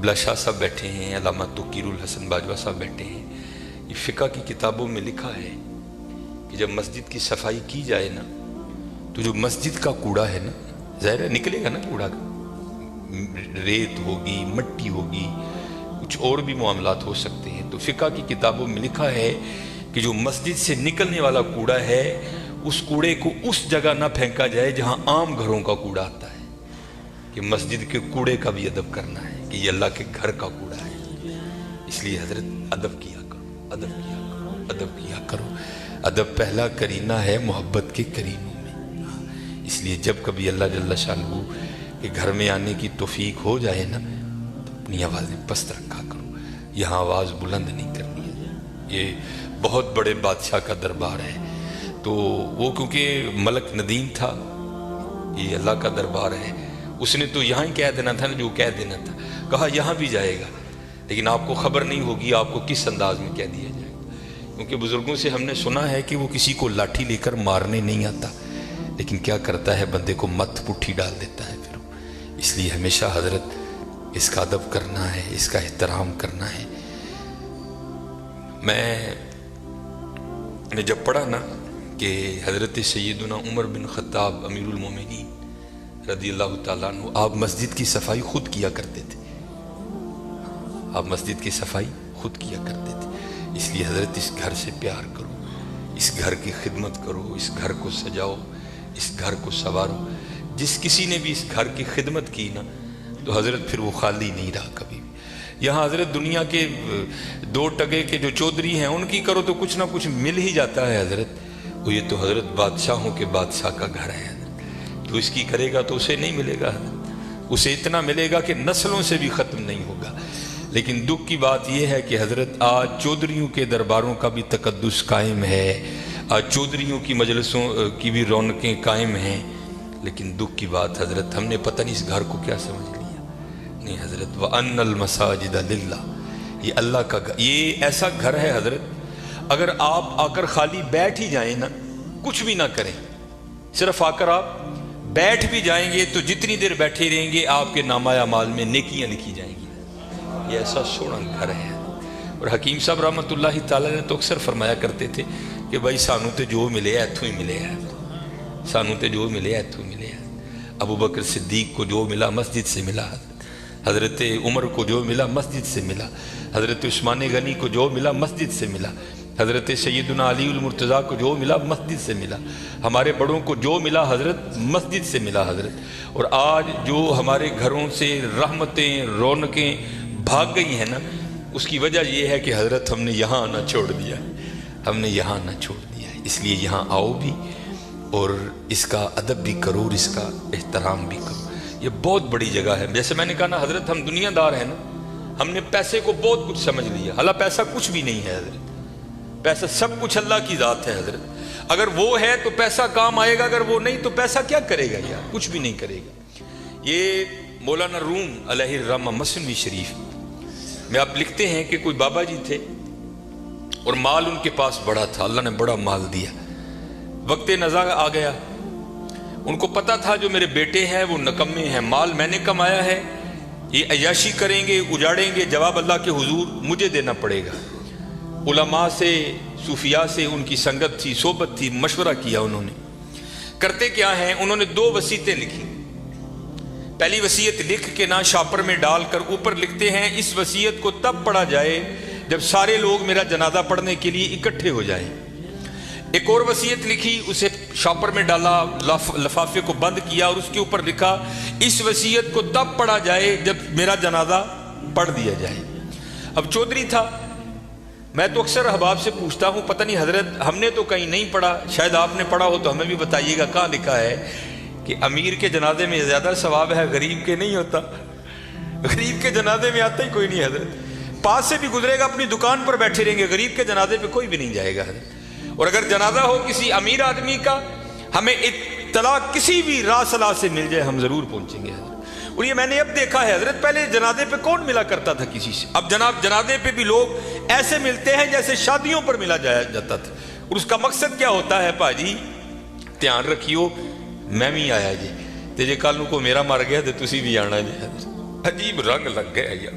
قبلہ شاہ صاحب بیٹھے ہیں، علامہ توقیر الحسن باجوہ صاحب بیٹھے ہیں، یہ فقہ کی کتابوں میں لکھا ہے کہ جب مسجد کی صفائی کی جائے نا تو جو مسجد کا کوڑا ہے نا، ظاہر ہے نکلے گا نا کوڑا کا، ریت ہوگی، مٹی ہوگی، کچھ اور بھی معاملات ہو سکتے ہیں، تو فقہ کی کتابوں میں لکھا ہے کہ جو مسجد سے نکلنے والا کوڑا ہے اس کوڑے کو اس جگہ نہ پھینکا جائے جہاں عام گھروں کا کوڑا آتا ہے، کہ مسجد کے کوڑے کا بھی ادب کرنا ہے کہ یہ اللہ کے گھر کا کوڑا ہے۔ اس لیے حضرت ادب کیا کرو، ادب کیا کرو، ادب کیا کرو۔ ادب پہلا کرینہ ہے محبت کے کرینوں میں۔ اس لیے جب کبھی اللہ جل شانہ کے گھر میں آنے کی توفیق ہو جائے نا تو اپنی آوازیں پست رکھا کرو، یہاں آواز بلند نہیں کرنی ہے۔ یہ بہت بڑے بادشاہ کا دربار ہے، تو وہ کیونکہ ملک ندیم تھا، یہ اللہ کا دربار ہے، اس نے تو یہاں ہی کہہ دینا تھا نا جو کہہ دینا تھا، کہا یہاں بھی جائے گا، لیکن آپ کو خبر نہیں ہوگی آپ کو کس انداز میں کہہ دیا جائے گا، کیونکہ بزرگوں سے ہم نے سنا ہے کہ وہ کسی کو لاٹھی لے کر مارنے نہیں آتا، لیکن کیا کرتا ہے بندے کو مت پٹھی ڈال دیتا ہے پھر۔ اس لیے ہمیشہ حضرت اس کا ادب کرنا ہے، اس کا احترام کرنا ہے۔ میں نے جب پڑھا نا کہ حضرت سیدنا عمر بن خطاب امیر المومنین رضی اللہ تعالیٰ عنہ آپ مسجد کی صفائی خود کیا کرتے تھے، آپ مسجد کی صفائی خود کیا کرتے تھے، اس لیے حضرت اس گھر سے پیار کرو، اس گھر کی خدمت کرو، اس گھر کو سجاؤ، اس گھر کو سنوارو۔ جس کسی نے بھی اس گھر کی خدمت کی نا تو حضرت پھر وہ خالی نہیں رہا کبھی بھی۔ یہاں حضرت دنیا کے دو ٹگے کے جو چودھری ہیں ان کی کرو تو کچھ نہ کچھ مل ہی جاتا ہے حضرت، وہ یہ تو حضرت بادشاہوں کے بادشاہ کا گھر ہے حضرت، جو اس کی کرے گا تو اسے نہیں ملے گا حضرت، اسے اتنا ملے گا کہ نسلوں سے بھی ختم نہیں ہوگا۔ لیکن دکھ کی بات یہ ہے کہ حضرت آج چودھریوں کے درباروں کا بھی تقدس قائم ہے، آج چودھریوں کی مجلسوں کی بھی رونقیں قائم ہیں، لیکن دکھ کی بات حضرت ہم نے پتہ نہیں اس گھر کو کیا سمجھ لیا۔ نہیں حضرت وَأَنَّ الْمَسَاجِدَ لِلَّهِ، یہ اللہ کا گھر، یہ ایسا گھر ہے حضرت اگر آپ آ کر خالی بیٹھ ہی جائیں نا، کچھ بھی نہ کریں، صرف آ کر آپ بیٹھ بھی جائیں گے تو جتنی دیر بیٹھے رہیں گے آپ کے نامہ اعمال میں نیکیاں لکھی جائیں گی۔ یہ ایسا سونا گھر ہے۔ اور حکیم صاحب رحمۃ اللہ تعالیٰ نے تو اکثر فرمایا کرتے تھے کہ بھائی سانو تے جو ملے ایتھوں ہی ملے ہے، سانو تے جو ملے ایتھوں ہی ملے ہے۔ ابو بکر صدیق کو جو ملا مسجد سے ملا، حضرت عمر کو جو ملا مسجد سے ملا، حضرت عثمان غنی کو جو ملا مسجد سے ملا، حضرت سیدنا علی المرتضیٰ کو جو ملا مسجد سے ملا، ہمارے بڑوں کو جو ملا حضرت مسجد سے ملا حضرت۔ اور آج جو ہمارے گھروں سے رحمتیں رونقیں بھاگ گئی ہیں نا، اس کی وجہ یہ ہے کہ حضرت ہم نے یہاں آنا چھوڑ دیا ہے، ہم نے یہاں آنا چھوڑ دیا ہے۔ اس لیے یہاں آؤ بھی اور اس کا ادب بھی کرو اور اس کا احترام بھی کرو، یہ بہت بڑی جگہ ہے۔ جیسے میں نے کہا نا حضرت ہم دنیا دار ہیں نا، ہم نے پیسے کو بہت کچھ سمجھ لیا، حالانکہ پیسہ کچھ بھی نہیں ہے حضرت، پیسہ سب کچھ اللہ کی ذات ہے حضرت، اگر وہ ہے تو پیسہ کام آئے گا، اگر وہ نہیں تو پیسہ کیا کرے گا یار، کچھ بھی نہیں کرے گا۔ یہ مولانا روم علیہ الرحمہ مثنوی شریف میں آپ لکھتے ہیں کہ کوئی بابا جی تھے اور مال ان کے پاس بڑا تھا، اللہ نے بڑا مال دیا، وقت نزاع آ گیا، ان کو پتا تھا جو میرے بیٹے ہیں وہ نکمے ہیں، مال میں نے کمایا ہے، یہ عیاشی کریں گے اجاڑیں گے، جواب اللہ کے حضور مجھے دینا پڑے گا۔ علماء سے صوفیاء سے ان کی سنگت تھی، صحبت تھی، مشورہ کیا انہوں نے، کرتے کیا ہیں، انہوں نے 2 وصیتیں لکھی۔ پہلی وصیت لکھ کے نا شاپر میں ڈال کر اوپر لکھتے ہیں اس وصیت کو تب پڑھا جائے جب سارے لوگ میرا جنازہ پڑھنے کے لیے اکٹھے ہو جائیں۔ ایک اور وصیت لکھی، اسے شاپر میں ڈالا، لفافے کو بند کیا اور اس کے اوپر لکھا اس وصیت کو تب پڑھا جائے جب میرا جنازہ پڑھ دیا جائے۔ اب چودھری تھا، میں تو اکثر احباب سے پوچھتا ہوں پتہ نہیں حضرت ہم نے تو کہیں نہیں پڑھا، شاید آپ نے پڑھا ہو تو ہمیں بھی بتائیے گا، کہاں لکھا ہے کہ امیر کے جنازے میں زیادہ ثواب ہے غریب کے نہیں ہوتا، غریب کے جنازے میں آتا ہی کوئی نہیں حضرت، پاس سے بھی گزرے گا اپنی دکان پر بیٹھے رہیں گے، غریب کے جنازے پہ کوئی بھی نہیں جائے گا حضرت۔ اور اگر جنازہ ہو کسی امیر آدمی کا، ہمیں اطلاع کسی بھی راہ صلاح سے مل جائے ہم ضرور پہنچیں گے حضرت۔ اور یہ میں نے اب دیکھا ہے حضرت، پہلے جنازے پہ کون ملا کرتا تھا کسی سے، اب جناب جنازے پہ بھی لوگ ایسے ملتے ہیں جیسے شادیوں پر ملا جاتا تھا، اور اس کا مقصد کیا ہوتا ہے، پاجی دھیان رکھیو میں بھی آیا جی تے جے کل کو میرا مر گیا تو تسی بھی آنا جی، عجیب رنگ لگ گیا یار،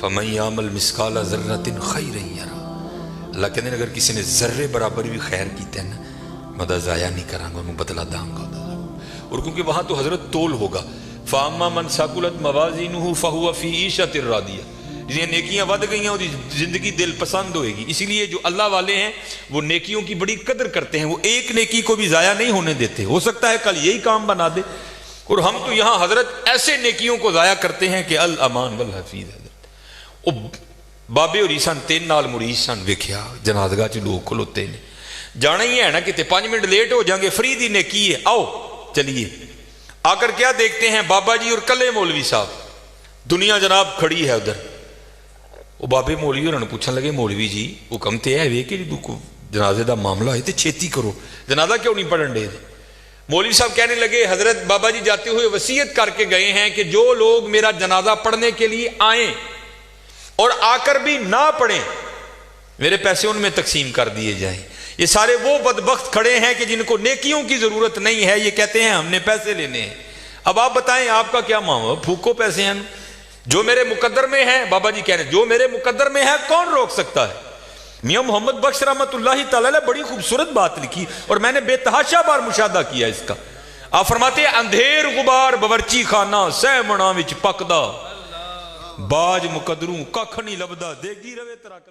فَمَن يَعْمَلْ مِثْقَالَ ذَرَّةٍ خَيْرًا يَرَهُ۔ اللہ کہتے ہیں اگر کسی نے ذرے برابر بھی خیر کیتا ہے نا، مدد ضائع نہیں کروں گا، انہوں بدلہ داں گا۔ اور کیونکہ وہاں تو حضرت تول ہوگا، فَأَمَّا مَنْ ثَقُلَتْ مَوَازِينُهُ فَهُوَ فِي عِيشَةٍ رَاضِيَةٍ، جنہیں نیکیاں ود گئی ہیں اور زندگی دل پسند ہوئے گی۔ اسی لیے جو اللہ والے ہیں وہ نیکیوں کی بڑی قدر کرتے ہیں، وہ ایک نیکی کو بھی ضائع نہیں ہونے دیتے، ہو سکتا ہے کل یہی کام بنا دے۔ اور ہم تو یہاں حضرت ایسے نیکیوں کو ضائع کرتے ہیں کہ الامان والحفیظ۔ حضرت بابے اور عیسان 3 نال مریض سن، ویکھیا جنازگاہ چ لوگ کھلوتے نے، جانا ہی ہے نا کتے 5 منٹ لیٹ ہو جائیں گے، فری دی نیکی ہے، آؤ چلیے۔ آ کر کیا دیکھتے ہیں، بابا جی اور کلے مولوی صاحب، دنیا جناب کھڑی ہے ادھر۔ وہ بابے مولوی انہوں نے پوچھنے لگے، مولوی جی حکم تے ہے وے کہ جدوں جنازے دا معاملہ ہے تے چھیتی کرو، جنازہ کیوں نہیں پڑھن دے؟ مولوی صاحب کہنے لگے، حضرت بابا جی جاتے ہوئے وصیت کر کے گئے ہیں کہ جو لوگ میرا جنازہ پڑھنے کے لیے آئیں اور آ کر بھی نہ پڑھیں، میرے پیسے ان میں تقسیم کر دیے جائیں۔ یہ سارے وہ بدبخت کھڑے ہیں کہ جن کو نیکیوں کی ضرورت نہیں ہے، یہ کہتے ہیں ہم نے پیسے لینے ہیں۔ اب آپ بتائیں آپ کا کیا معاملہ؟ پھوکو پیسے ہیں، جو میرے مقدر میں ہے، بابا جی کہہ رہے ہیں جو میرے مقدر میں ہے کون روک سکتا ہے؟ میاں محمد بخش رحمت اللہ تعالی نے بڑی خوبصورت بات لکھی اور میں نے بے تحاشا بار مشاہدہ کیا اس کا۔ آپ فرماتے ہیں اندھیر غبار باورچی خانہ سہ منا وچ پکدا، باج مقدروں ککھ نہیں لبدا، دیگی روے ترا